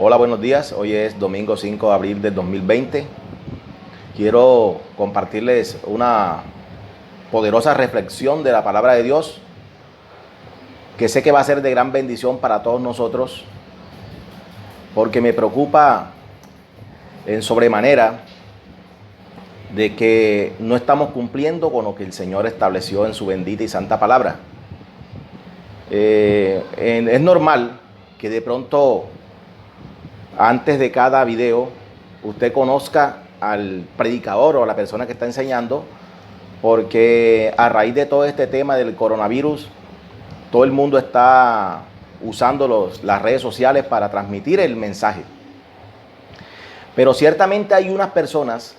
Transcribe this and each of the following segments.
Hola, buenos días. Hoy es domingo 5 de abril del 2020. Quiero compartirles una poderosa reflexión de la palabra de Dios que sé que va a ser de gran bendición para todos nosotros, porque me preocupa en sobremanera de que no estamos cumpliendo con lo que el Señor estableció en su bendita y santa palabra. Es normal que de pronto, antes de cada video, usted conozca al predicador o a la persona que está enseñando, porque a raíz de todo este tema del coronavirus, todo el mundo está usando las redes sociales para transmitir el mensaje. Pero ciertamente hay unas personas,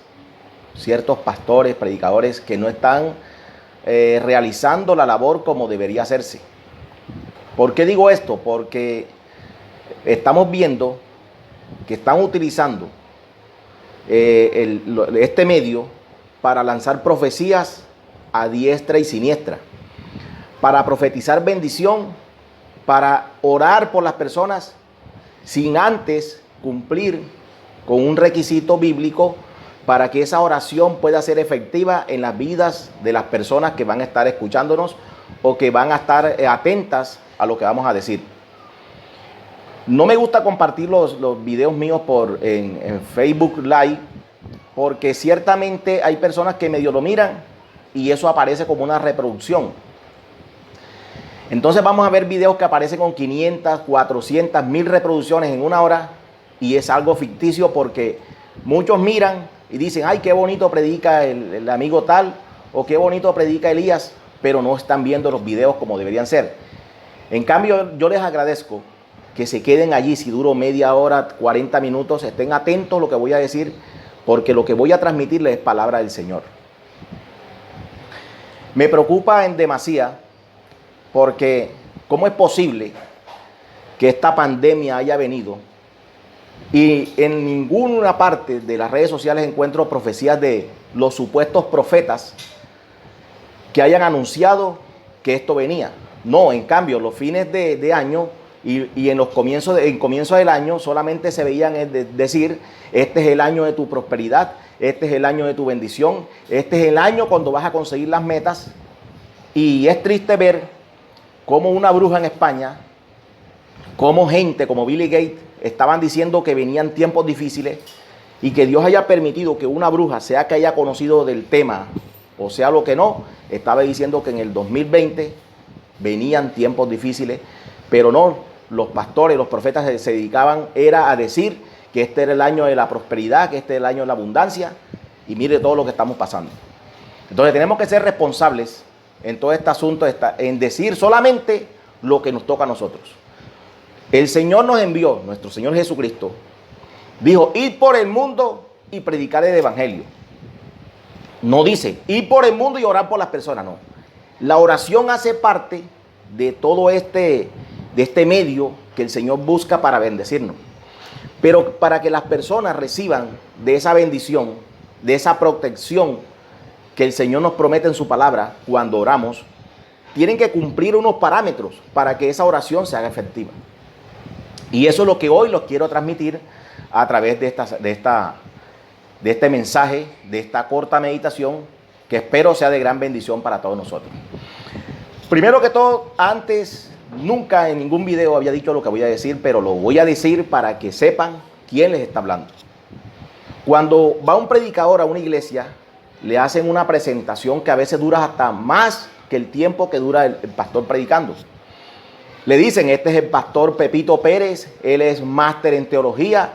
ciertos pastores, predicadores, que no están realizando la labor como debería hacerse. ¿Por qué digo esto? Porque estamos viendo que están utilizando este medio para lanzar profecías a diestra y siniestra, para profetizar bendición, para orar por las personas sin antes cumplir con un requisito bíblico para que esa oración pueda ser efectiva en las vidas de las personas que van a estar escuchándonos o que van a estar atentas a lo que vamos a decir. No me gusta compartir los videos míos en Facebook Live, porque ciertamente hay personas que medio lo miran y eso aparece como una reproducción. Entonces vamos a ver videos que aparecen con 500, 400, 1000 reproducciones en una hora y es algo ficticio, porque muchos miran y dicen: ay, qué bonito predica el amigo tal, o qué bonito predica Elías, pero no están viendo los videos como deberían ser. En cambio, yo les agradezco que se queden allí. Si duro media hora, 40 minutos, estén atentos a lo que voy a decir, porque lo que voy a transmitirles es palabra del Señor. Me preocupa en demasía, porque ¿cómo es posible que esta pandemia haya venido y en ninguna parte de las redes sociales encuentro profecías de los supuestos profetas que hayan anunciado que esto venía? No, en cambio, los fines de año y en comienzo del año solamente se veían decir: este es el año de tu prosperidad, este es el año de tu bendición, este es el año cuando vas a conseguir las metas. Y es triste ver cómo una bruja en España, cómo gente como Billy Gates estaban diciendo que venían tiempos difíciles, y que Dios haya permitido que una bruja, sea que haya conocido del tema o sea lo que no, estaba diciendo que en el 2020 venían tiempos difíciles. Pero no, los pastores, los profetas se dedicaban era a decir que este era el año de la prosperidad, que este era el año de la abundancia, y mire todo lo que estamos pasando. Entonces tenemos que ser responsables en todo este asunto, en decir solamente lo que nos toca a nosotros. El Señor nos envió, nuestro Señor Jesucristo dijo: id por el mundo y predicar el evangelio. No dice ir por el mundo y orar por las personas, no. La oración hace parte de todo de este medio que el Señor busca para bendecirnos. Pero para que las personas reciban de esa bendición, de esa protección que el Señor nos promete en su palabra cuando oramos, tienen que cumplir unos parámetros para que esa oración se haga efectiva. Y eso es lo que hoy los quiero transmitir a través de este mensaje, de esta corta meditación, que espero sea de gran bendición para todos nosotros. Primero que todo, antes, nunca en ningún video había dicho lo que voy a decir, pero lo voy a decir para que sepan quién les está hablando. Cuando va un predicador a una iglesia, le hacen una presentación que a veces dura hasta más que el tiempo que dura el pastor predicando. Le dicen: este es el pastor Pepito Pérez, él es máster en teología,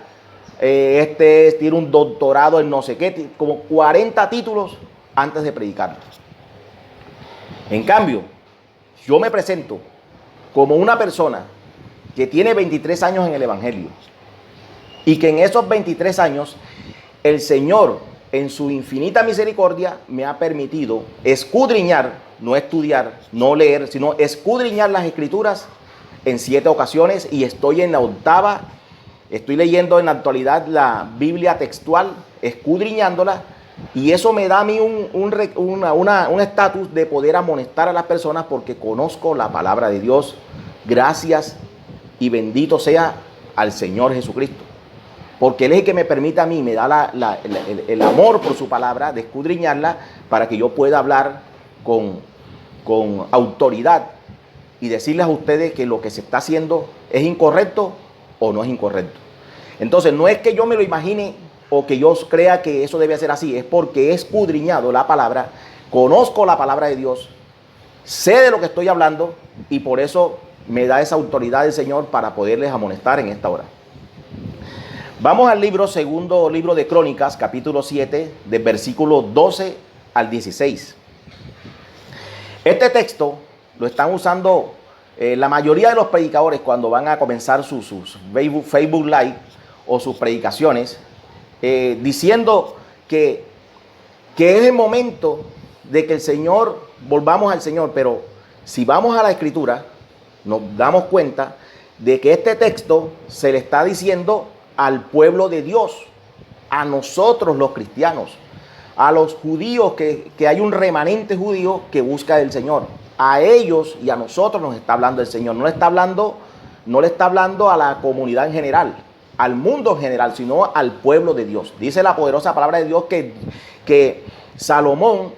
tiene un doctorado en no sé qué, como 40 títulos antes de predicar. En cambio, yo me presento como una persona que tiene 23 años en el evangelio, y que en esos 23 años el Señor, en su infinita misericordia, me ha permitido escudriñar, no estudiar, no leer, sino escudriñar las Escrituras en 7 ocasiones, y estoy en la 8ª. Estoy leyendo en la actualidad la Biblia textual, escudriñándola, y eso me da a mí un estatus de poder amonestar a las personas, porque conozco la palabra de Dios. Gracias y bendito sea al Señor Jesucristo. Porque Él es el que me permite a mí, me da el amor por su palabra, de escudriñarla, para que yo pueda hablar con autoridad y decirles a ustedes que lo que se está haciendo es incorrecto o no es incorrecto. Entonces, no es que yo me lo imagine o que yo crea que eso debe ser así, es porque he escudriñado la palabra, conozco la palabra de Dios, sé de lo que estoy hablando y por eso me da esa autoridad del Señor para poderles amonestar en esta hora. Vamos al segundo libro de Crónicas, capítulo 7, del versículo 12 al 16. Este texto lo están usando la mayoría de los predicadores cuando van a comenzar sus Facebook Live o sus predicaciones, diciendo que es el momento de que el Señor, volvamos al Señor. Pero si vamos a la Escritura, nos damos cuenta de que este texto se le está diciendo al pueblo de Dios, a nosotros los cristianos, a los judíos, que hay un remanente judío que busca del Señor. A ellos y a nosotros nos está hablando el Señor. No le está hablando a la comunidad en general, al mundo en general, sino al pueblo de Dios. Dice la poderosa palabra de Dios que Salomón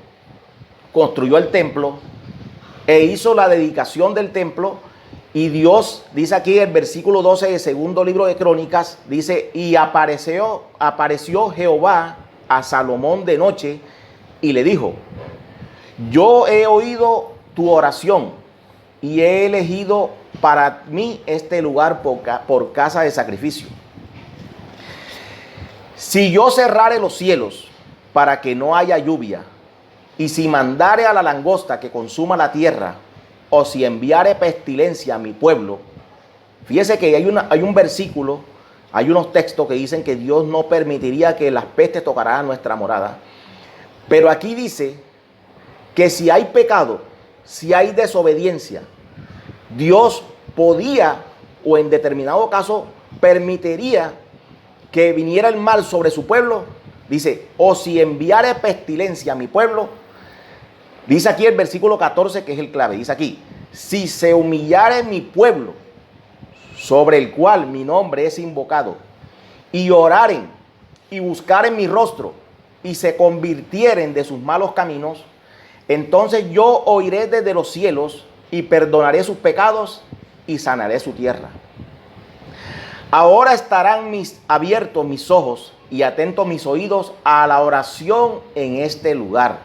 construyó el templo e hizo la dedicación del templo. Y Dios, dice aquí el versículo 12 del segundo libro de Crónicas, dice: y apareció Jehová a Salomón de noche y le dijo: yo he oído tu oración y he elegido para mí este lugar por casa de sacrificio. Si yo cerrare los cielos para que no haya lluvia, y si mandare a la langosta que consuma la tierra, o si enviare pestilencia a mi pueblo. Fíjese que hay un versículo, hay unos textos que dicen que Dios no permitiría que las pestes tocaran nuestra morada. Pero aquí dice que si hay pecado, si hay desobediencia, Dios podía, o en determinado caso permitiría, que viniera el mal sobre su pueblo. Dice: o si enviare pestilencia a mi pueblo. Dice aquí el versículo 14, que es el clave. Dice aquí: si se humillare mi pueblo, sobre el cual mi nombre es invocado, y oraren y buscaren mi rostro, y se convirtieren de sus malos caminos, entonces yo oiré desde los cielos y perdonaré sus pecados y sanaré su tierra. Ahora estarán abiertos mis ojos y atentos mis oídos a la oración en este lugar,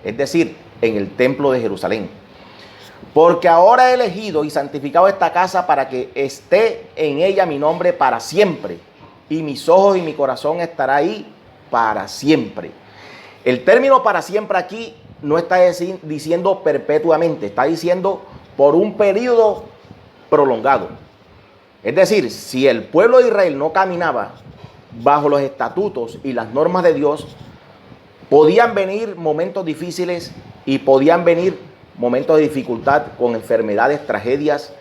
es decir, en el templo de Jerusalén. Porque ahora he elegido y santificado esta casa para que esté en ella mi nombre para siempre, y mis ojos y mi corazón estará ahí para siempre. El término para siempre aquí no está diciendo perpetuamente, está diciendo por un periodo prolongado. Es decir, si el pueblo de Israel no caminaba bajo los estatutos y las normas de Dios, podían venir momentos difíciles y podían venir momentos de dificultad con enfermedades, tragedias,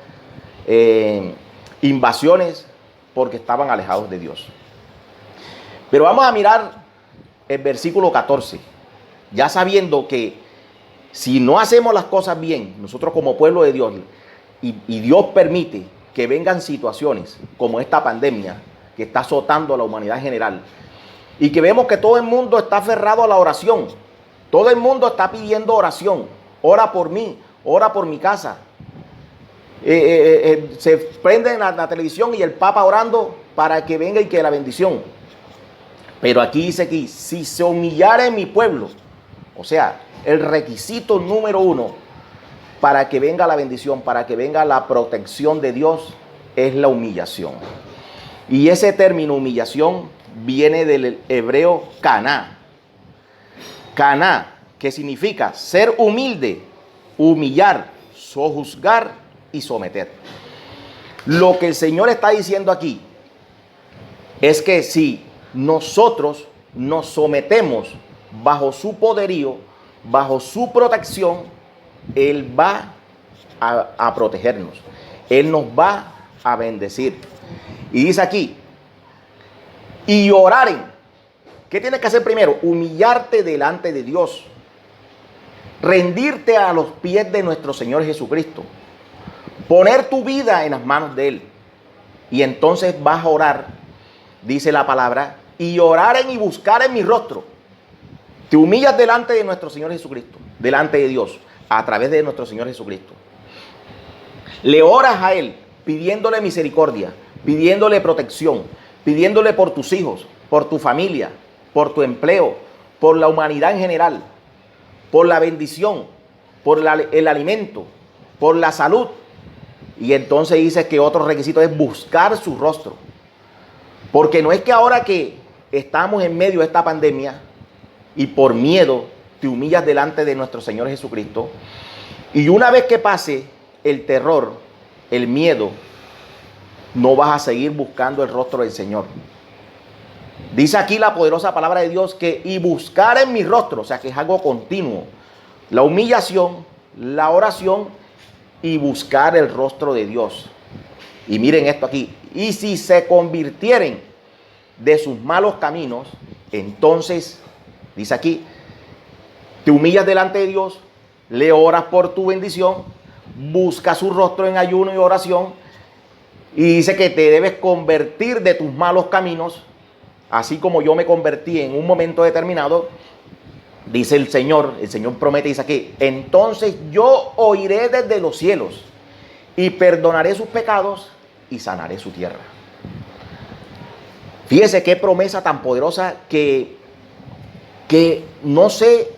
invasiones, porque estaban alejados de Dios. Pero vamos a mirar el versículo 14, ya sabiendo que si no hacemos las cosas bien, nosotros como pueblo de Dios, y Dios permite que vengan situaciones como esta pandemia que está azotando a la humanidad en general, y que vemos que todo el mundo está aferrado a la oración, todo el mundo está pidiendo oración: ora por mí, ora por mi casa. Se prende en la televisión y el Papa orando para que venga y que la bendición. Pero aquí dice que si se humillare mi pueblo, o sea, el requisito número uno para que venga la bendición, para que venga la protección de Dios, es la humillación. Y ese término humillación viene del hebreo caná. Caná, que significa ser humilde, humillar, sojuzgar y someter. Lo que el Señor está diciendo aquí es que si nosotros nos sometemos bajo su poderío, bajo su protección, Él va a protegernos. Él nos va a bendecir. Y dice aquí: y oraren. ¿Qué tienes que hacer primero? Humillarte delante de Dios. Rendirte a los pies de nuestro Señor Jesucristo. Poner tu vida en las manos de Él. Y entonces vas a orar, dice la palabra, y oraren y buscaren mi rostro. Te humillas delante de nuestro Señor Jesucristo, delante de Dios, a través de nuestro Señor Jesucristo. Le oras a Él, pidiéndole misericordia, pidiéndole protección, pidiéndole por tus hijos, por tu familia, por tu empleo, por la humanidad en general, por la bendición, por el alimento, por la salud. Y entonces dice que otro requisito es buscar su rostro. Porque no es que ahora que estamos en medio de esta pandemia y por miedo te humillas delante de nuestro Señor Jesucristo, y una vez que pase el terror, el miedo, no vas a seguir buscando el rostro del Señor. Dice aquí la poderosa palabra de Dios que y buscar en mi rostro, o sea que es algo continuo. La humillación, la oración y buscar el rostro de Dios. Y miren esto aquí. Y si se convirtieren de sus malos caminos, entonces, dice aquí, te humillas delante de Dios, le oras por tu bendición, busca su rostro en ayuno y oración, y dice que te debes convertir de tus malos caminos, así como yo me convertí en un momento determinado. Dice el Señor promete, dice aquí, entonces yo oiré desde los cielos y perdonaré sus pecados y sanaré su tierra. Fíjese qué promesa tan poderosa que no sé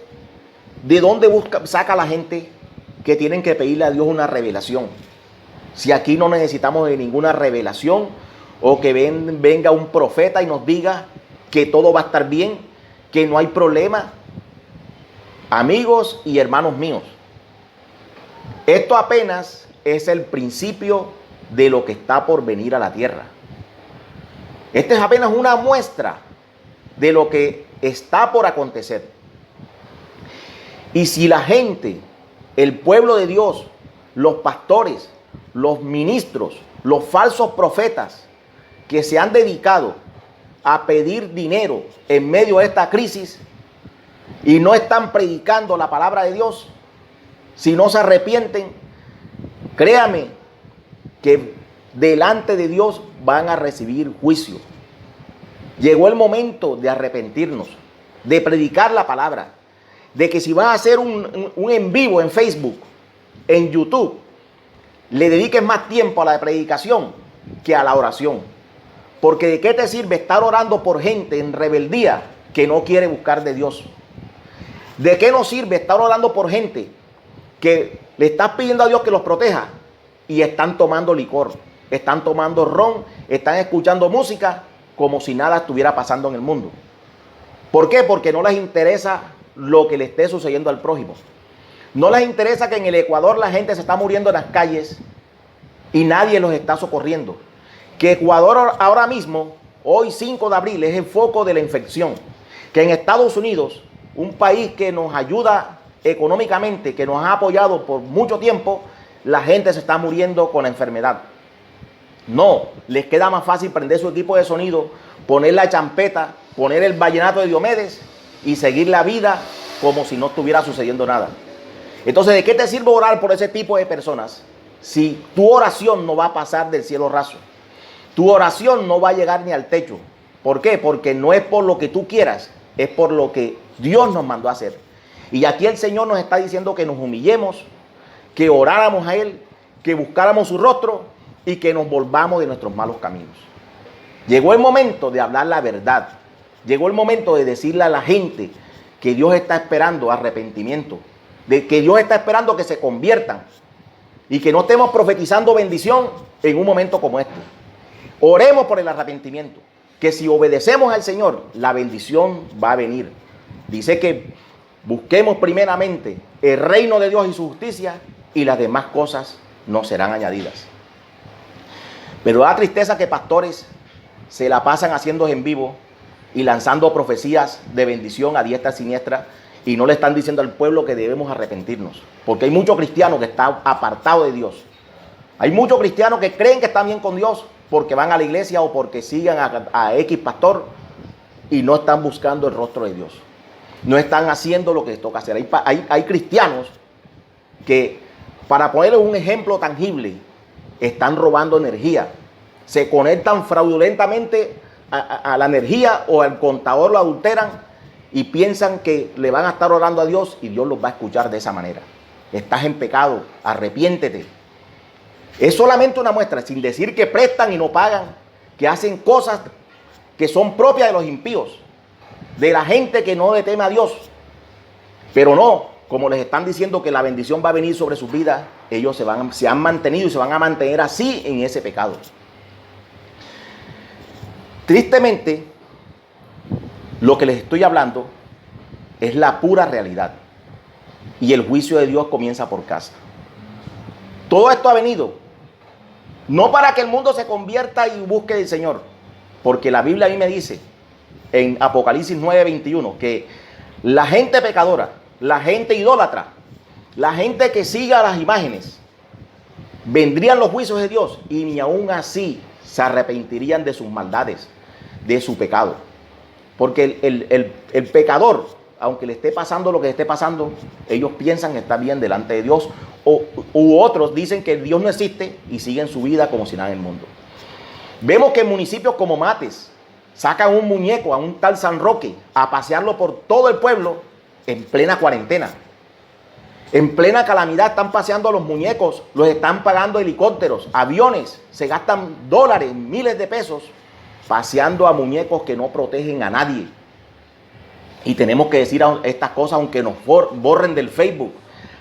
de dónde saca la gente que tienen que pedirle a Dios una revelación. Si aquí no necesitamos de ninguna revelación o que venga un profeta y nos diga que todo va a estar bien, que no hay problema. Amigos y hermanos míos, esto apenas es el principio de lo que está por venir a la tierra. Esta es apenas una muestra de lo que está por acontecer. Y si la gente, el pueblo de Dios, los pastores, los ministros, los falsos profetas que se han dedicado a pedir dinero en medio de esta crisis y no están predicando la palabra de Dios, si no se arrepienten, créame que delante de Dios van a recibir juicio. Llegó el momento de arrepentirnos, de predicar la palabra, de que si vas a hacer un en vivo en Facebook, en YouTube, le dediques más tiempo a la predicación que a la oración. Porque ¿de qué te sirve estar orando por gente en rebeldía que no quiere buscar de Dios? ¿De qué nos sirve estar orando por gente que le estás pidiendo a Dios que los proteja y están tomando licor, están tomando ron, están escuchando música como si nada estuviera pasando en el mundo? ¿Por qué? Porque no les interesa lo que le esté sucediendo al prójimo. No les interesa que en el Ecuador la gente se está muriendo en las calles y nadie los está socorriendo. Que Ecuador ahora mismo, hoy 5 de abril, es el foco de la infección. Que en Estados Unidos, un país que nos ayuda económicamente, que nos ha apoyado por mucho tiempo, la gente se está muriendo con la enfermedad. No, les queda más fácil prender su equipo de sonido, poner la champeta, poner el vallenato de Diomedes y seguir la vida como si no estuviera sucediendo nada. Entonces, ¿de qué te sirve orar por ese tipo de personas si tu oración no va a pasar del cielo raso? Tu oración no va a llegar ni al techo. ¿Por qué? Porque no es por lo que tú quieras, es por lo que Dios nos mandó a hacer. Y aquí el Señor nos está diciendo que nos humillemos, que oráramos a Él, que buscáramos su rostro y que nos volvamos de nuestros malos caminos. Llegó el momento de hablar la verdad. Llegó el momento de decirle a la gente que Dios está esperando arrepentimiento, de que Dios está esperando que se conviertan y que no estemos profetizando bendición en un momento como este. Oremos por el arrepentimiento, que si obedecemos al Señor, la bendición va a venir. Dice que busquemos primeramente el reino de Dios y su justicia y las demás cosas nos serán añadidas. Pero da tristeza que pastores se la pasan haciendo en vivo y lanzando profecías de bendición a diestra y siniestra y no le están diciendo al pueblo que debemos arrepentirnos. Porque hay muchos cristianos que están apartados de Dios. Hay muchos cristianos que creen que están bien con Dios porque van a la iglesia o porque sigan a X pastor y no están buscando el rostro de Dios. No están haciendo lo que les toca hacer. Hay cristianos que, para ponerles un ejemplo tangible, están robando energía. se conectan fraudulentamente a la energía o al contador, lo adulteran y piensan que le van a estar orando a Dios y Dios los va a escuchar de esa manera. Estás en pecado, arrepiéntete. Es solamente una muestra, sin decir que prestan y no pagan, que hacen cosas que son propias de los impíos, de la gente que no le teme a Dios. Pero no, como les están diciendo que la bendición va a venir sobre sus vidas, ellos se han mantenido y se van a mantener así en ese pecado. Tristemente, lo que les estoy hablando es la pura realidad. Y el juicio de Dios comienza por casa. Todo esto ha venido no para que el mundo se convierta y busque al Señor, porque la Biblia a mí me dice en Apocalipsis 9:21 que la gente pecadora, la gente idólatra, la gente que siga las imágenes, vendrían los juicios de Dios y ni aún así se arrepentirían de sus maldades, de su pecado. Porque el pecador, aunque le esté pasando lo que le esté pasando, ellos piensan que está bien delante de Dios, u otros dicen que Dios no existe y siguen su vida como si nada en el mundo. Vemos que en municipios como Mates sacan un muñeco a un tal San Roque a pasearlo por todo el pueblo en plena cuarentena. En plena calamidad están paseando a los muñecos, los están pagando helicópteros, aviones, se gastan dólares, miles de pesos paseando a muñecos que no protegen a nadie. Y tenemos que decir estas cosas aunque nos borren del Facebook,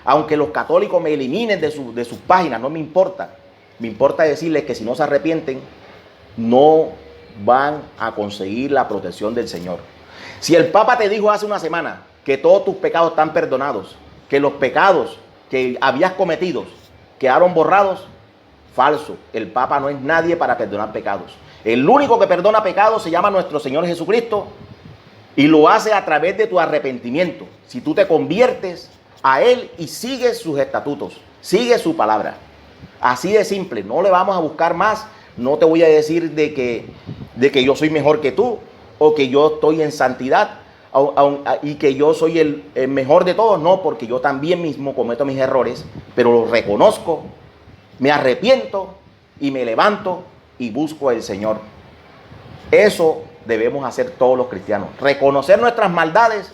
aunque los católicos me eliminen de sus páginas, no me importa. Me importa decirles que si no se arrepienten, no van a conseguir la protección del Señor. Si el Papa te dijo hace una semana que todos tus pecados están perdonados, que los pecados que habías cometido quedaron borrados, falso. El Papa no es nadie para perdonar pecados. El único que perdona pecados se llama nuestro Señor Jesucristo y lo hace a través de tu arrepentimiento. Si tú te conviertes a Él y sigues sus estatutos, sigues su palabra. Así de simple, no le vamos a buscar más. No te voy a decir de que yo soy mejor que tú o que yo estoy en santidad y que yo soy el mejor de todos. No, porque yo también mismo cometo mis errores, pero los reconozco, me arrepiento y me levanto y busco al Señor. Eso debemos hacer todos los cristianos, reconocer nuestras maldades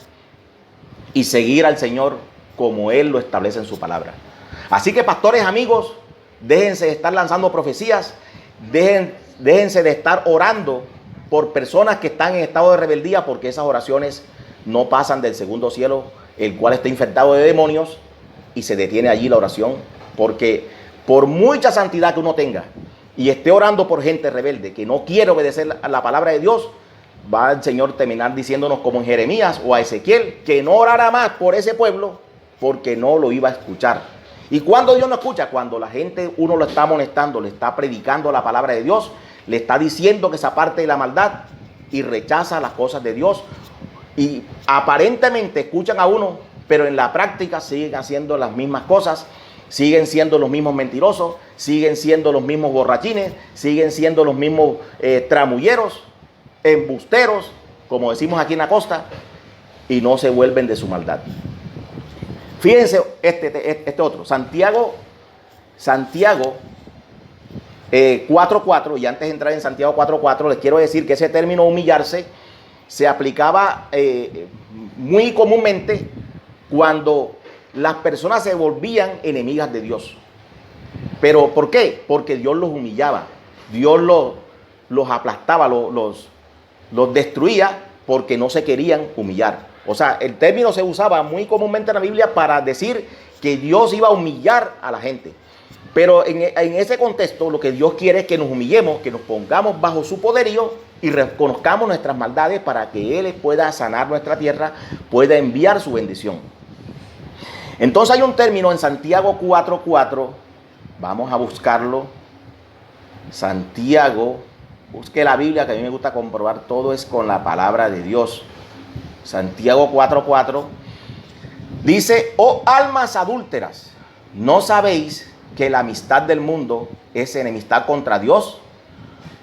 y seguir al Señor como Él lo establece en su palabra. Así que, pastores, amigos, déjense de estar lanzando profecías, déjense de estar orando por personas que están en estado de rebeldía, porque esas oraciones no pasan del segundo cielo, el cual está infectado de demonios, y se detiene allí la oración, porque por mucha santidad que uno tenga y esté orando por gente rebelde que no quiere obedecer a la palabra de Dios, va el Señor terminar diciéndonos como en Jeremías o a Ezequiel que no orara más por ese pueblo porque no lo iba a escuchar. ¿Y cuando Dios no escucha? Cuando la gente, uno lo está amonestando, le está predicando la palabra de Dios, le está diciendo que se aparte de la maldad y rechaza las cosas de Dios. Y aparentemente escuchan a uno, pero en la práctica siguen haciendo las mismas cosas, siguen siendo los mismos mentirosos, siguen siendo los mismos borrachines, siguen siendo los mismos tramulleros, embusteros, como decimos aquí en la costa, y no se vuelven de su maldad. Fíjense este otro, Santiago 4:4, y antes de entrar en Santiago 4:4, les quiero decir que ese término humillarse se aplicaba muy comúnmente cuando las personas se volvían enemigas de Dios. ¿Pero por qué? Porque Dios los humillaba, Dios los aplastaba, los destruía porque no se querían humillar. O sea, el término se usaba muy comúnmente en la Biblia para decir que Dios iba a humillar a la gente. Pero en ese contexto lo que Dios quiere es que nos humillemos, que nos pongamos bajo su poderío y reconozcamos nuestras maldades para que Él pueda sanar nuestra tierra, pueda enviar su bendición. Entonces hay un término en Santiago 4:4, vamos a buscarlo. Santiago, busque la Biblia, que a mí me gusta comprobar todo es con la palabra de Dios. Santiago 4:4 dice: oh almas adúlteras, ¿no sabéis que la amistad del mundo es enemistad contra Dios?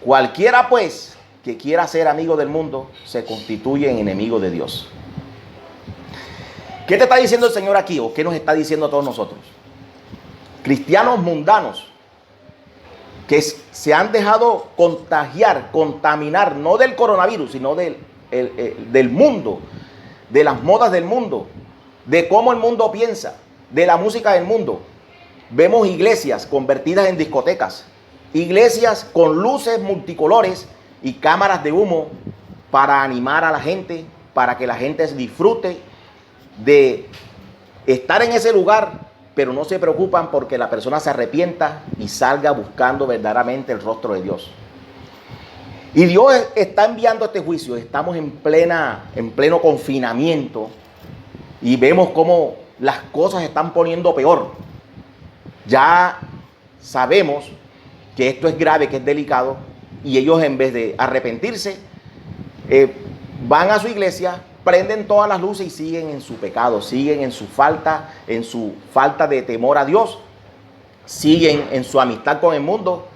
Cualquiera pues que quiera ser amigo del mundo se constituye en enemigo de Dios. ¿Qué te está diciendo el Señor aquí? ¿O qué nos está diciendo a todos nosotros? Cristianos mundanos que se han dejado contagiar, contaminar, no del coronavirus, sino del mundo, de las modas del mundo, de cómo el mundo piensa, de la música del mundo. Vemos iglesias convertidas en discotecas, iglesias con luces multicolores y cámaras de humo para animar a la gente, para que la gente disfrute de estar en ese lugar, pero no se preocupan porque la persona se arrepienta y salga buscando verdaderamente el rostro de Dios. Y Dios está enviando este juicio. Estamos en pleno confinamiento y vemos cómo las cosas se están poniendo peor. Ya sabemos que esto es grave, que es delicado, y ellos, en vez de arrepentirse, van a su iglesia, prenden todas las luces y siguen en su pecado, siguen en su falta de temor a Dios, siguen en su amistad con el mundo,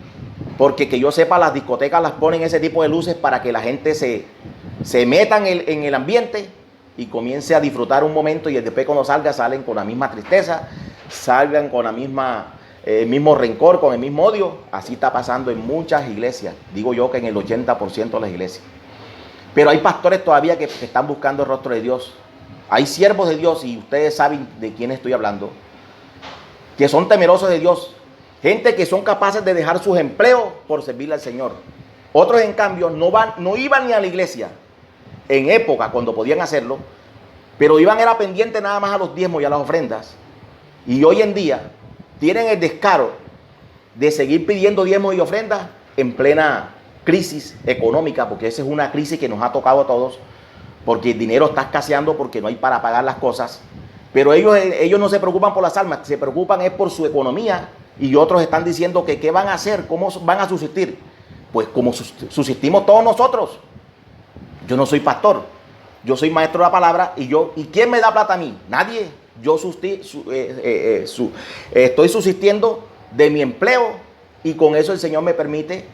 porque que yo sepa, las discotecas las ponen ese tipo de luces para que la gente se meta en el ambiente y comience a disfrutar un momento, y después cuando salga salen con la misma tristeza, salgan con el mismo rencor, con el mismo odio. Así está pasando en muchas iglesias, digo yo que en el 80% de las iglesias. Pero hay pastores todavía que están buscando el rostro de Dios. Hay siervos de Dios, y ustedes saben de quién estoy hablando, que son temerosos de Dios. Gente que son capaces de dejar sus empleos por servirle al Señor. Otros, en cambio, no iban ni a la iglesia en época cuando podían hacerlo, pero era pendiente nada más a los diezmos y a las ofrendas. Y hoy en día tienen el descaro de seguir pidiendo diezmos y ofrendas en plena crisis económica, porque esa es una crisis que nos ha tocado a todos, porque el dinero está escaseando, porque no hay para pagar las cosas. Pero ellos no se preocupan por las almas, se preocupan es por su economía, y otros están diciendo que qué van a hacer, cómo van a subsistir. Pues como subsistimos todos nosotros. Yo no soy pastor, yo soy maestro de la palabra, ¿y quién me da plata a mí? Nadie. Yo estoy subsistiendo de mi empleo, y con eso el Señor me permite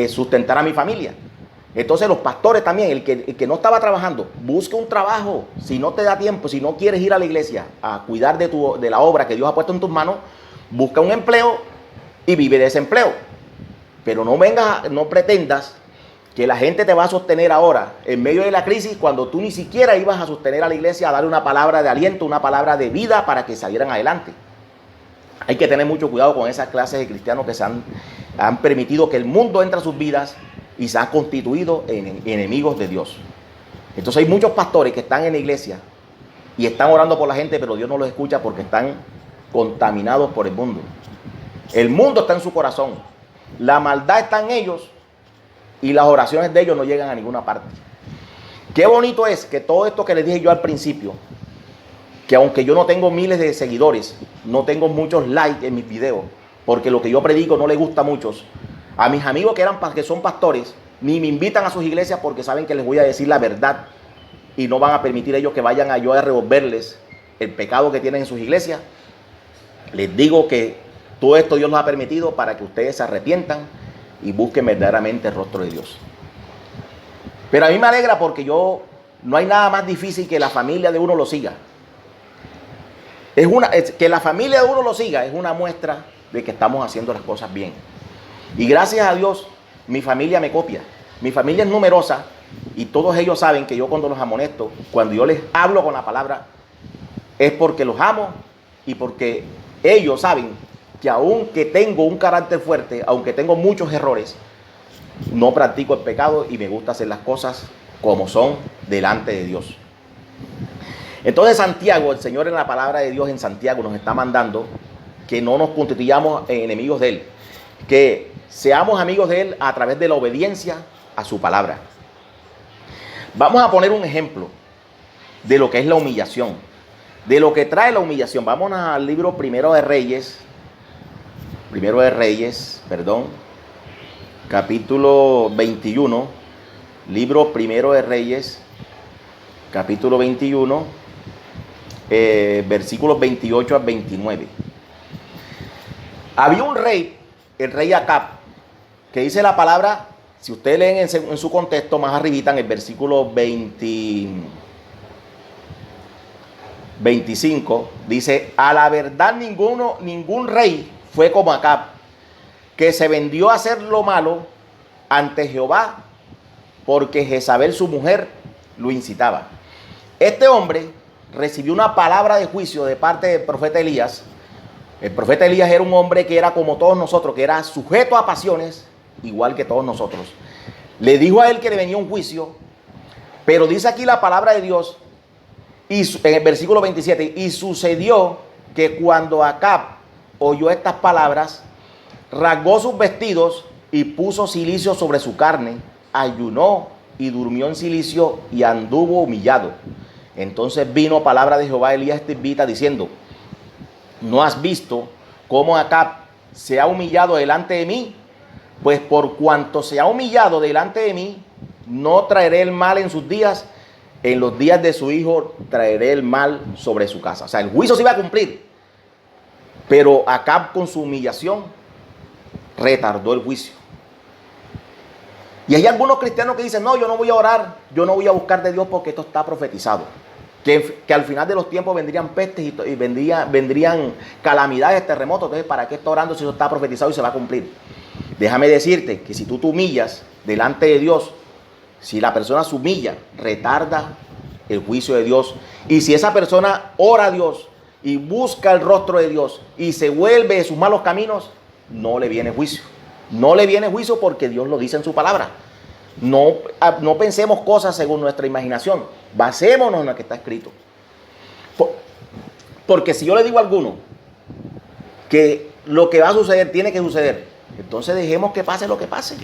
sustentar a mi familia. Entonces los pastores también, el que no estaba trabajando, busca un trabajo. Si no te da tiempo, si no quieres ir a la iglesia a cuidar de la obra que Dios ha puesto en tus manos, busca un empleo y vive de ese empleo. Pero no pretendas que la gente te va a sostener ahora en medio de la crisis, cuando tú ni siquiera ibas a sostener a la iglesia, a darle una palabra de aliento, una palabra de vida para que salieran adelante. Hay que tener mucho cuidado con esas clases de cristianos que han permitido que el mundo entre a sus vidas y se han constituido en enemigos de Dios. Entonces hay muchos pastores que están en la iglesia y están orando por la gente, pero Dios no los escucha porque están contaminados por el mundo. El mundo está en su corazón, la maldad está en ellos, y las oraciones de ellos no llegan a ninguna parte. Qué bonito es que todo esto que les dije yo al principio, que aunque yo no tengo miles de seguidores, no tengo muchos likes en mis videos, porque lo que yo predico no le gusta a muchos, a mis amigos que son pastores, ni me invitan a sus iglesias porque saben que les voy a decir la verdad, y no van a permitir ellos que vayan a revolverles el pecado que tienen en sus iglesias. Les digo que todo esto Dios los ha permitido para que ustedes se arrepientan y busquen verdaderamente el rostro de Dios. Pero a mí me alegra, porque no hay nada más difícil que la familia de uno lo siga. Que la familia de uno lo siga es una muestra de que estamos haciendo las cosas bien. Y gracias a Dios, mi familia me copia. Mi familia es numerosa, y todos ellos saben que yo, cuando los amonesto, cuando yo les hablo con la palabra, es porque los amo, y porque ellos saben que aunque tengo un carácter fuerte, aunque tengo muchos errores, no practico el pecado y me gusta hacer las cosas como son delante de Dios. Entonces Santiago, el Señor, en la palabra de Dios en Santiago, nos está mandando que no nos constituyamos en enemigos de Él, que seamos amigos de Él a través de la obediencia a su palabra. Vamos a poner un ejemplo de lo que es la humillación, de lo que trae la humillación. Vamos al libro Primero de Reyes, capítulo 21, libro Primero de Reyes, capítulo 21, versículos 28 al 29. Había un rey, el rey Acab, que dice la palabra, si ustedes leen en su contexto más arribita, en el versículo 25, dice: a la verdad ningún rey fue como Acab, que se vendió a hacer lo malo ante Jehová, porque Jezabel su mujer lo incitaba. Este hombre recibió una palabra de juicio de parte del profeta Elías. El profeta Elías era un hombre que era como todos nosotros, que era sujeto a pasiones, igual que todos nosotros. Le dijo a él que le venía un juicio, pero dice aquí la palabra de Dios, y en el versículo 27, y sucedió que cuando Acab oyó estas palabras, rasgó sus vestidos y puso cilicio sobre su carne, ayunó y durmió en cilicio y anduvo humillado. Entonces vino palabra de Jehová a Elías Tisbita diciendo: ¿no has visto cómo Acab se ha humillado delante de mí? Pues por cuanto se ha humillado delante de mí, no traeré el mal en sus días, en los días de su hijo traeré el mal sobre su casa. O sea, el juicio se iba a cumplir, pero Acab con su humillación retardó el juicio. Y hay algunos cristianos que dicen: no, yo no voy a orar, yo no voy a buscar de Dios porque esto está profetizado. Que al final de los tiempos vendrían pestes y vendrían calamidades, terremotos. Entonces, ¿para qué está orando si eso está profetizado y se va a cumplir? Déjame decirte que si tú te humillas delante de Dios, si la persona se humilla, retarda el juicio de Dios. Y si esa persona ora a Dios y busca el rostro de Dios y se vuelve de sus malos caminos, no le viene juicio. No le viene juicio porque Dios lo dice en su palabra. No pensemos cosas según nuestra imaginación. Basémonos en lo que está escrito. Porque si yo le digo a alguno que lo que va a suceder tiene que suceder, entonces dejemos que pase lo que pase.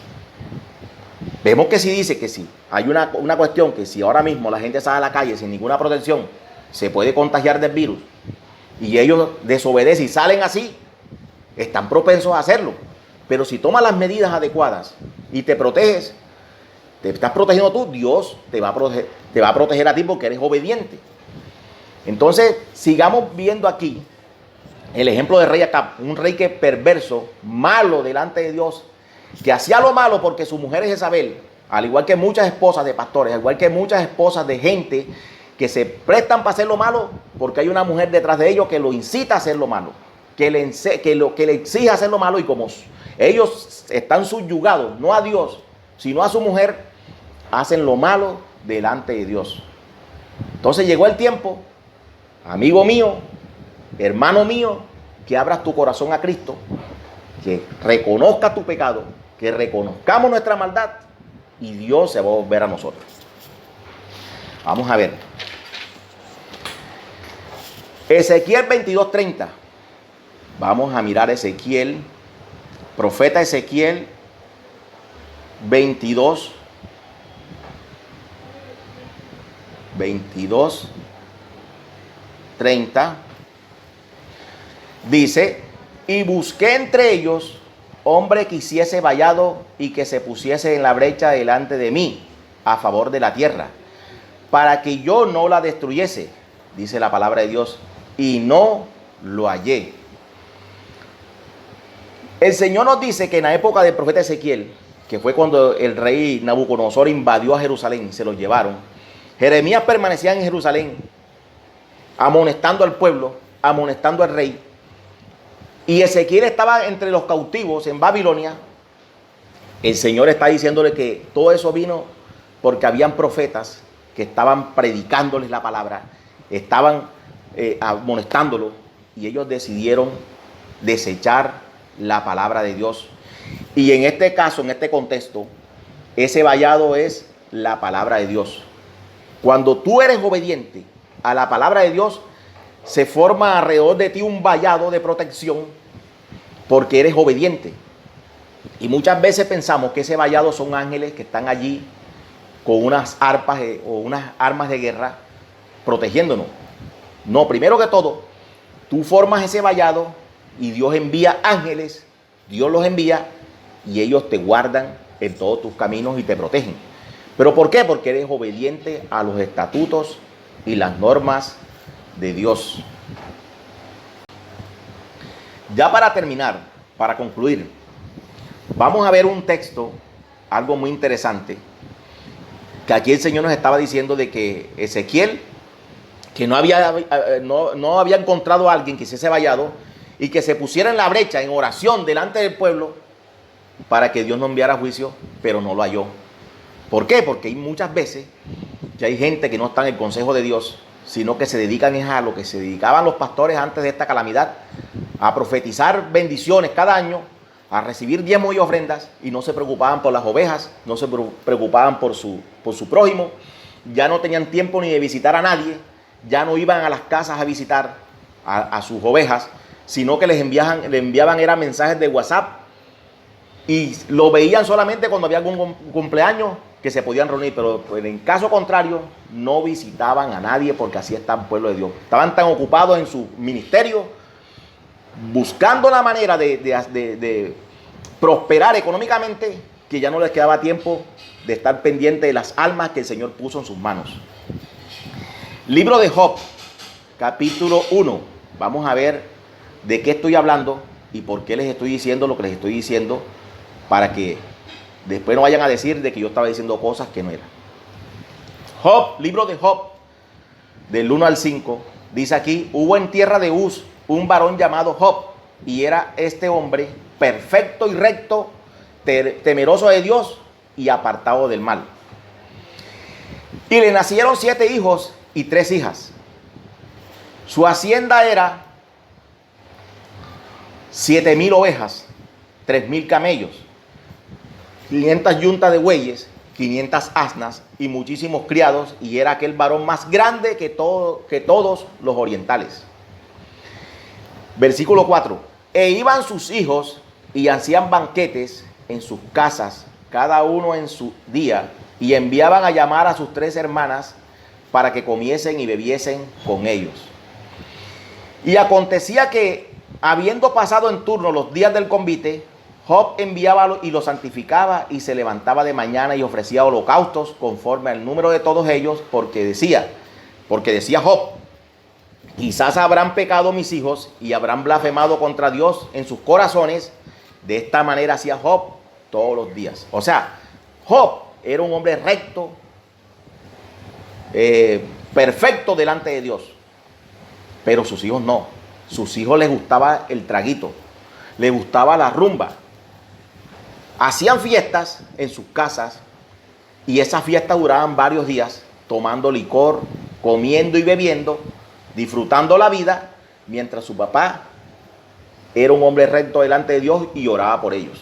Vemos que si dice que sí, hay una cuestión que si ahora mismo la gente sale a la calle sin ninguna protección, se puede contagiar del virus, y ellos desobedecen y salen así, están propensos a hacerlo. Pero si tomas las medidas adecuadas y te proteges, te estás protegiendo tú, Dios te va a proteger a ti porque eres obediente. Entonces, sigamos viendo aquí el ejemplo de rey Acab, un rey que perverso, malo delante de Dios, que hacía lo malo porque su mujer es Jezabel, al igual que muchas esposas de pastores, al igual que muchas esposas de gente que se prestan para hacer lo malo porque hay una mujer detrás de ellos que lo incita a hacer lo malo, que le exige hacer lo malo, y como ellos están subyugados, no a Dios, sino a su mujer, hacen lo malo delante de Dios. Entonces llegó el tiempo, amigo mío, hermano mío, que abras tu corazón a Cristo, que reconozcas tu pecado, que reconozcamos nuestra maldad, y Dios se va a volver a nosotros. Vamos a ver. Ezequiel 22:30. Vamos a mirar Ezequiel, profeta Ezequiel 22:30. Dice: y busqué entre ellos hombre que hiciese vallado y que se pusiese en la brecha delante de mí a favor de la tierra, para que yo no la destruyese, dice la palabra de Dios, y no lo hallé. El Señor nos dice que en la época del profeta Ezequiel, que fue cuando el rey Nabucodonosor invadió a Jerusalén, se los llevaron, Jeremías permanecía en Jerusalén, amonestando al pueblo, amonestando al rey, y Ezequiel estaba entre los cautivos en Babilonia. El Señor está diciéndole que todo eso vino porque habían profetas que estaban predicándoles la palabra, estaban amonestándolo, y ellos decidieron desechar la palabra de Dios. Y en este caso, en este contexto, ese vallado es la palabra de Dios. Cuando tú eres obediente a la palabra de Dios, se forma alrededor de ti un vallado de protección porque eres obediente. Y muchas veces pensamos que ese vallado son ángeles que están allí con unas arpas o unas armas de guerra protegiéndonos. No, primero que todo, tú formas ese vallado y Dios envía ángeles, Dios los envía y ellos te guardan en todos tus caminos y te protegen. ¿Pero por qué? Porque eres obediente a los estatutos y las normas de Dios. Ya para terminar, para concluir, vamos a ver un texto, algo muy interesante, que aquí el Señor nos estaba diciendo de que Ezequiel, que no había encontrado a alguien que hiciese vallado y que se pusiera en la brecha en oración delante del pueblo para que Dios no enviara juicio, pero no lo halló. ¿Por qué? Porque hay muchas veces que hay gente que no está en el consejo de Dios, sino que se dedican a lo que se dedicaban los pastores antes de esta calamidad, a profetizar bendiciones cada año, a recibir diezmos y ofrendas, y no se preocupaban por las ovejas, no se preocupaban por su prójimo, ya no tenían tiempo ni de visitar a nadie, ya no iban a las casas a visitar a sus ovejas, sino que le enviaban eran mensajes de WhatsApp, y lo veían solamente cuando había algún cumpleaños que se podían reunir, pero en caso contrario no visitaban a nadie, porque así está el pueblo de Dios. Estaban tan ocupados en su ministerio, buscando la manera de prosperar económicamente, que ya no les quedaba tiempo de estar pendiente de las almas que el Señor puso en sus manos. Libro de Job, capítulo 1. Vamos a ver de qué estoy hablando y por qué les estoy diciendo lo que les estoy diciendo, para que después no vayan a decir de que yo estaba diciendo cosas que no eran. Job, libro de Job, del 1 al 5, dice aquí: hubo en tierra de Uz un varón llamado Job, y era este hombre perfecto y recto, temeroso de Dios y apartado del mal. Y le nacieron 7 hijos y 3 hijas. Su hacienda era 7,000 ovejas, 3,000 camellos, 500 yuntas de bueyes, 500 asnas y muchísimos criados, y era aquel varón más grande que todos los orientales. Versículo 4. E iban sus hijos y hacían banquetes en sus casas, cada uno en su día, y enviaban a llamar a sus 3 hermanas para que comiesen y bebiesen con ellos. Y acontecía que, habiendo pasado en turno los días del convite, Job enviaba y los santificaba, y se levantaba de mañana y ofrecía holocaustos conforme al número de todos ellos, porque decía Job: quizás habrán pecado mis hijos y habrán blasfemado contra Dios en sus corazones. De esta manera hacía Job todos los días. O sea, Job era un hombre recto, perfecto delante de Dios, pero sus hijos no. Sus hijos les gustaba el traguito, les gustaba la rumba. Hacían fiestas en sus casas, y esas fiestas duraban varios días, tomando licor, comiendo y bebiendo, disfrutando la vida, mientras su papá era un hombre recto delante de Dios y oraba por ellos.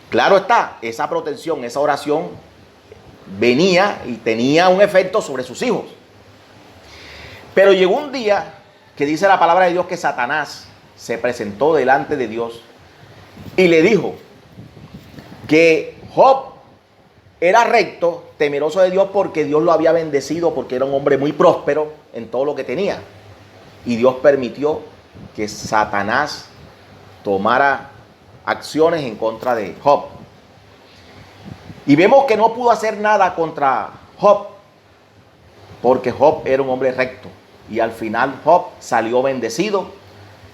Claro está, esa protección, esa oración venía y tenía un efecto sobre sus hijos. Pero llegó un día que dice la palabra de Dios que Satanás se presentó delante de Dios y le dijo que Job era recto, temeroso de Dios, porque Dios lo había bendecido, porque era un hombre muy próspero en todo lo que tenía. Y Dios permitió que Satanás tomara acciones en contra de Job. Y vemos que no pudo hacer nada contra Job, porque Job era un hombre recto. Y al final Job salió bendecido,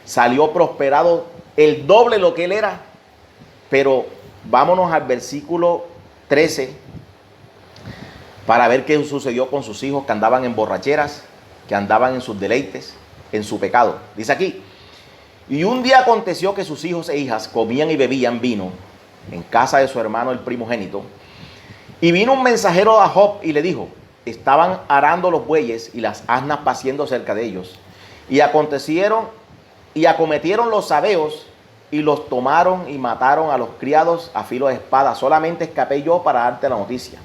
salió prosperado el doble de lo que él era. Pero vámonos al versículo 13 para ver qué sucedió con sus hijos, que andaban en borracheras, que andaban en sus deleites, en su pecado. Dice aquí: y un día aconteció que sus hijos e hijas comían y bebían vino en casa de su hermano el primogénito. Y vino un mensajero a Job y le dijo: estaban arando los bueyes y las asnas paciendo cerca de ellos. Y acometieron los sabeos y los tomaron y mataron a los criados a filo de espada. Solamente escapé yo para darte la noticia.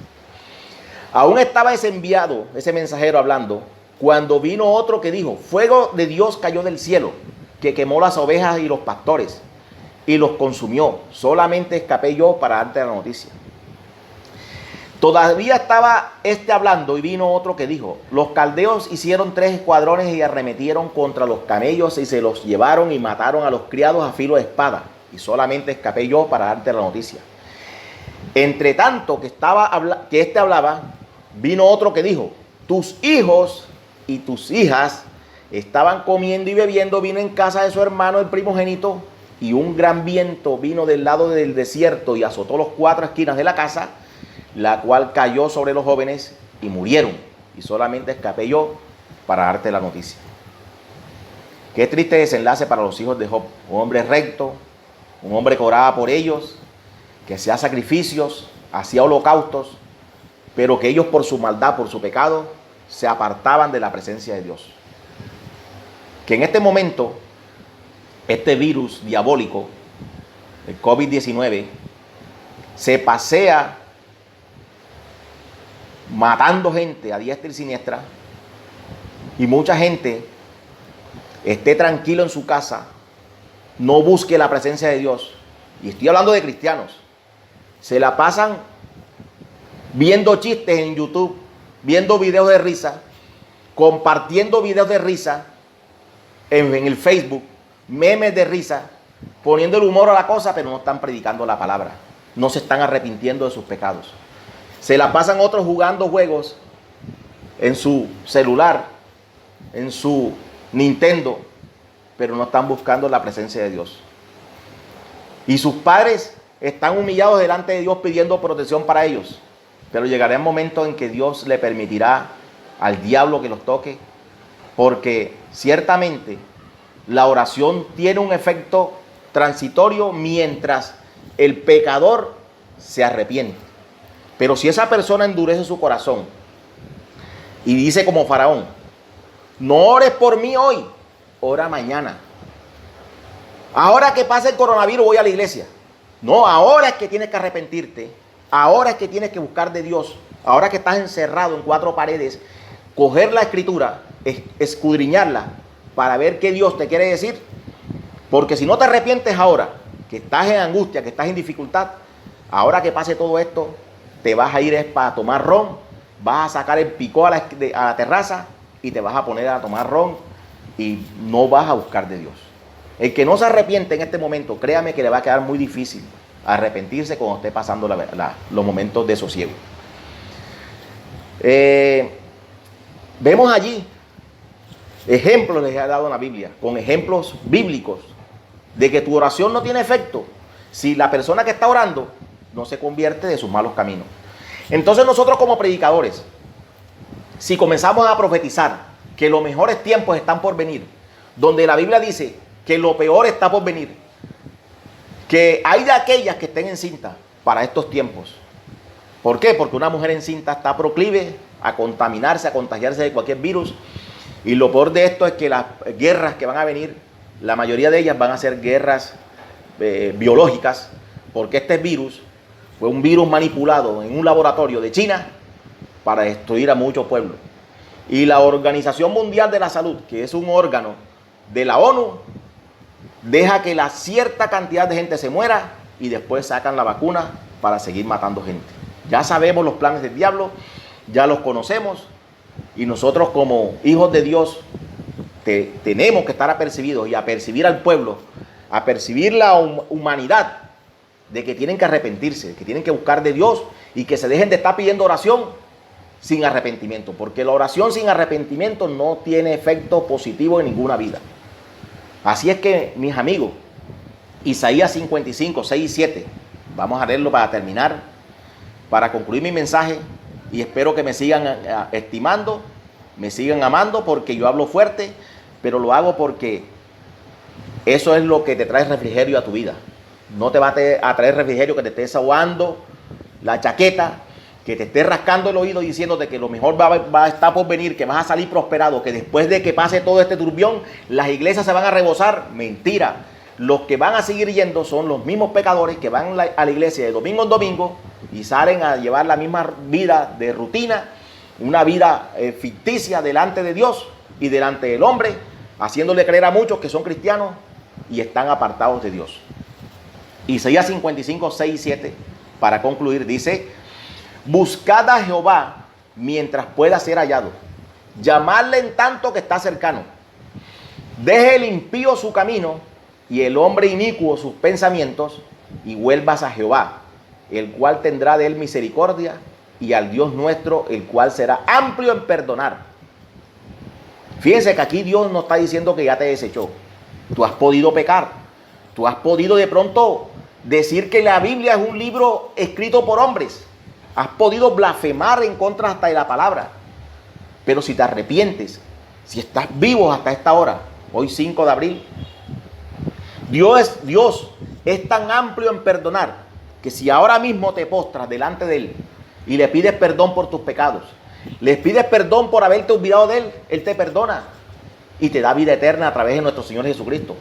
Aún estaba ese mensajero hablando, cuando vino otro que dijo: fuego de Dios cayó del cielo, que quemó las ovejas y los pastores y los consumió. Solamente escapé yo para darte la noticia. Todavía estaba hablando, y vino otro que dijo: los caldeos hicieron 3 escuadrones y arremetieron contra los camellos y se los llevaron y mataron a los criados a filo de espada. Y solamente escapé yo para darte la noticia. Entre tanto que hablaba, vino otro que dijo: tus hijos y tus hijas estaban comiendo y bebiendo vino en casa de su hermano el primogénito, y un gran viento vino del lado del desierto y azotó las 4 esquinas de la casa, la cual cayó sobre los jóvenes y murieron. Y solamente escapé yo para darte la noticia. Qué triste desenlace para los hijos de Job. Un hombre recto, un hombre que oraba por ellos, que hacía sacrificios, hacía holocaustos, pero que ellos por su maldad, por su pecado, se apartaban de la presencia de Dios. Que en este momento, este virus diabólico, el COVID-19, se pasea matando gente a diestra y siniestra, y mucha gente esté tranquilo en su casa, no busque la presencia de Dios. Y estoy hablando de cristianos. Se la pasan viendo chistes en YouTube, viendo videos de risa, compartiendo videos de risa en el Facebook, memes de risa, poniendo el humor a la cosa, pero no están predicando la palabra. No se están arrepintiendo de sus pecados. Se la pasan otros jugando juegos en su celular, en su Nintendo, pero no están buscando la presencia de Dios. Y sus padres están humillados delante de Dios pidiendo protección para ellos. Pero llegará el momento en que Dios le permitirá al diablo que los toque, porque ciertamente la oración tiene un efecto transitorio mientras el pecador se arrepiente. Pero si esa persona endurece su corazón y dice como Faraón: no ores por mí hoy, ora mañana. Ahora que pasa el coronavirus voy a la iglesia. No, ahora es que tienes que arrepentirte. Ahora es que tienes que buscar de Dios. Ahora que estás encerrado en cuatro paredes, coger la escritura, escudriñarla para ver qué Dios te quiere decir. Porque si no te arrepientes ahora, que estás en angustia, que estás en dificultad, ahora que pase todo esto, te vas a ir para tomar ron, vas a sacar el picó a la terraza y te vas a poner a tomar ron y no vas a buscar de Dios. El que no se arrepiente en este momento, créame que le va a quedar muy difícil arrepentirse cuando esté pasando los momentos de sosiego. Vemos allí ejemplos, les he dado en la Biblia, con ejemplos bíblicos de que tu oración no tiene efecto si la persona que está orando no se convierte de sus malos caminos. Entonces nosotros como predicadores, si comenzamos a profetizar que los mejores tiempos están por venir, donde la Biblia dice que lo peor está por venir, que hay de aquellas que estén encintas para estos tiempos. ¿Por qué? Porque una mujer encinta está proclive a contaminarse, a contagiarse de cualquier virus. Y lo peor de esto es que las guerras que van a venir, la mayoría de ellas van a ser guerras biológicas, porque este virus fue un virus manipulado en un laboratorio de China para destruir a muchos pueblos. Y la Organización Mundial de la Salud, que es un órgano de la ONU, deja que la cierta cantidad de gente se muera y después sacan la vacuna para seguir matando gente. Ya sabemos los planes del diablo, ya los conocemos, y nosotros como hijos de Dios tenemos que estar apercibidos y apercibir al pueblo, apercibir la humanidad de que tienen que arrepentirse, que tienen que buscar de Dios y que se dejen de estar pidiendo oración sin arrepentimiento, porque la oración sin arrepentimiento no tiene efecto positivo en ninguna vida. Así es que, mis amigos, Isaías 55, 6 y 7, vamos a leerlo para terminar, para concluir mi mensaje, y espero que me sigan estimando, me sigan amando, porque yo hablo fuerte, pero lo hago porque eso es lo que te trae refrigerio a tu vida. No te va a traer refrigerio que te estés ahogando la chaqueta, que te estés rascando el oído diciéndote que lo mejor va a estar por venir, que vas a salir prosperado, que después de que pase todo este turbión, las iglesias se van a rebosar. Mentira. Los que van a seguir yendo son los mismos pecadores que van a la iglesia de domingo en domingo y salen a llevar la misma vida de rutina, una vida ficticia delante de Dios y delante del hombre, haciéndole creer a muchos que son cristianos y están apartados de Dios. Isaías 55, 6 y 7, para concluir, dice: buscad a Jehová mientras pueda ser hallado, llamadle en tanto que está cercano. Deje el impío su camino y el hombre inicuo sus pensamientos, y vuelvas a Jehová, el cual tendrá de él misericordia, y al Dios nuestro, el cual será amplio en perdonar. Fíjense que aquí Dios no está diciendo que ya te desechó. Tú has podido pecar, tú has podido de pronto decir que la Biblia es un libro escrito por hombres, has podido blasfemar en contra hasta de la palabra, pero si te arrepientes, si estás vivo hasta esta hora, hoy 5 de abril, Dios es tan amplio en perdonar que si ahora mismo te postras delante de Él y le pides perdón por tus pecados, le pides perdón por haberte olvidado de Él, Él te perdona y te da vida eterna a través de nuestro Señor Jesucristo.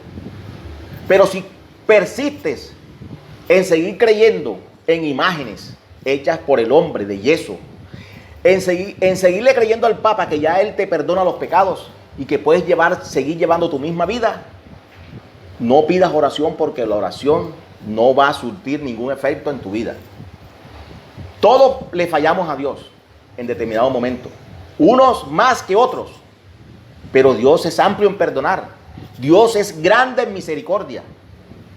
Pero si persistes en seguir creyendo en imágenes hechas por el hombre de yeso, en seguirle creyendo al Papa que ya Él te perdona los pecados y que puedes seguir llevando tu misma vida, no pidas oración, porque la oración no va a surtir ningún efecto en tu vida. Todos le fallamos a Dios en determinado momento, unos más que otros, pero Dios es amplio en perdonar. Dios es grande en misericordia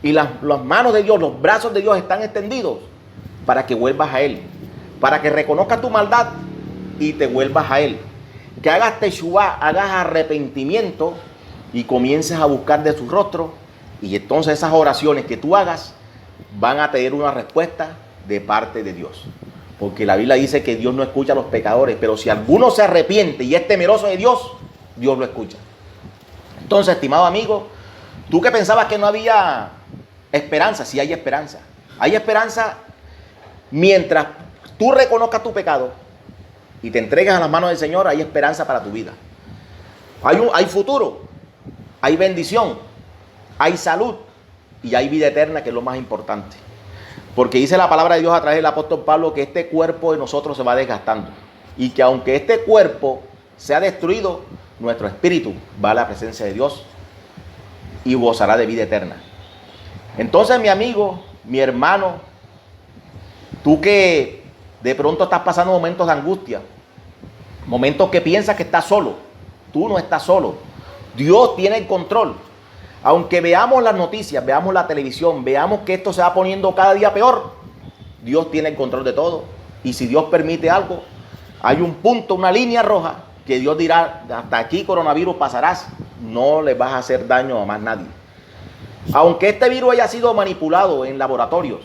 y las manos de Dios, los brazos de Dios están extendidos para que vuelvas a Él, para que reconozcas tu maldad y te vuelvas a Él, que hagas teshuvá, hagas arrepentimiento y comiences a buscar de su rostro, y entonces esas oraciones que tú hagas van a tener una respuesta de parte de Dios, porque la Biblia dice que Dios no escucha a los pecadores, pero si alguno se arrepiente y es temeroso de Dios, Dios lo escucha. Entonces, estimado amigo, tú que pensabas que no había esperanza, sí hay esperanza. Hay esperanza mientras tú reconozcas tu pecado y te entregas a las manos del Señor. Hay esperanza para tu vida. Hay futuro, hay bendición, hay salud y hay vida eterna, que es lo más importante. Porque dice la palabra de Dios a través del apóstol Pablo que este cuerpo de nosotros se va desgastando y que aunque este cuerpo sea destruido, nuestro espíritu va a la presencia de Dios y gozará de vida eterna. Entonces, mi amigo, mi hermano, tú que de pronto estás pasando momentos de angustia, momentos que piensas que estás solo, tú no estás solo. Dios tiene el control. Aunque veamos las noticias, veamos la televisión, veamos que esto se va poniendo cada día peor, Dios tiene el control de todo. Y si Dios permite algo, hay un punto, una línea roja, que Dios dirá: hasta aquí, coronavirus, pasarás, no le vas a hacer daño a más nadie. Aunque este virus haya sido manipulado en laboratorios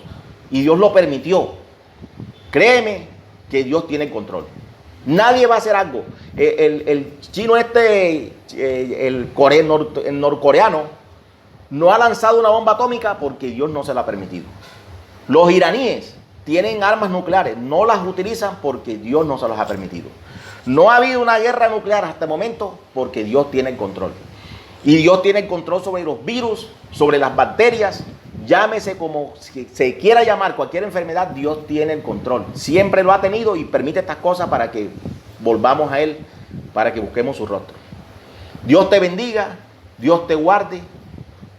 y Dios lo permitió, créeme que Dios tiene el control. Nadie va a hacer algo. El chino el norcoreano, no ha lanzado una bomba atómica porque Dios no se la ha permitido. Los iraníes tienen armas nucleares, no las utilizan porque Dios no se las ha permitido. No ha habido una guerra nuclear hasta el momento porque Dios tiene el control. Y Dios tiene el control sobre los virus, sobre las bacterias, llámese como se quiera llamar, cualquier enfermedad, Dios tiene el control. Siempre lo ha tenido y permite estas cosas para que volvamos a Él, para que busquemos su rostro. Dios te bendiga, Dios te guarde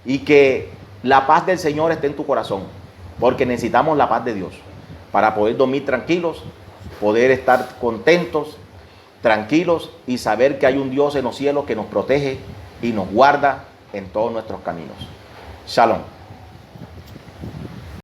y que la paz del Señor esté en tu corazón, porque necesitamos la paz de Dios para poder dormir tranquilos, poder estar contentos, tranquilos y saber que hay un Dios en los cielos que nos protege y nos guarda en todos nuestros caminos. Shalom.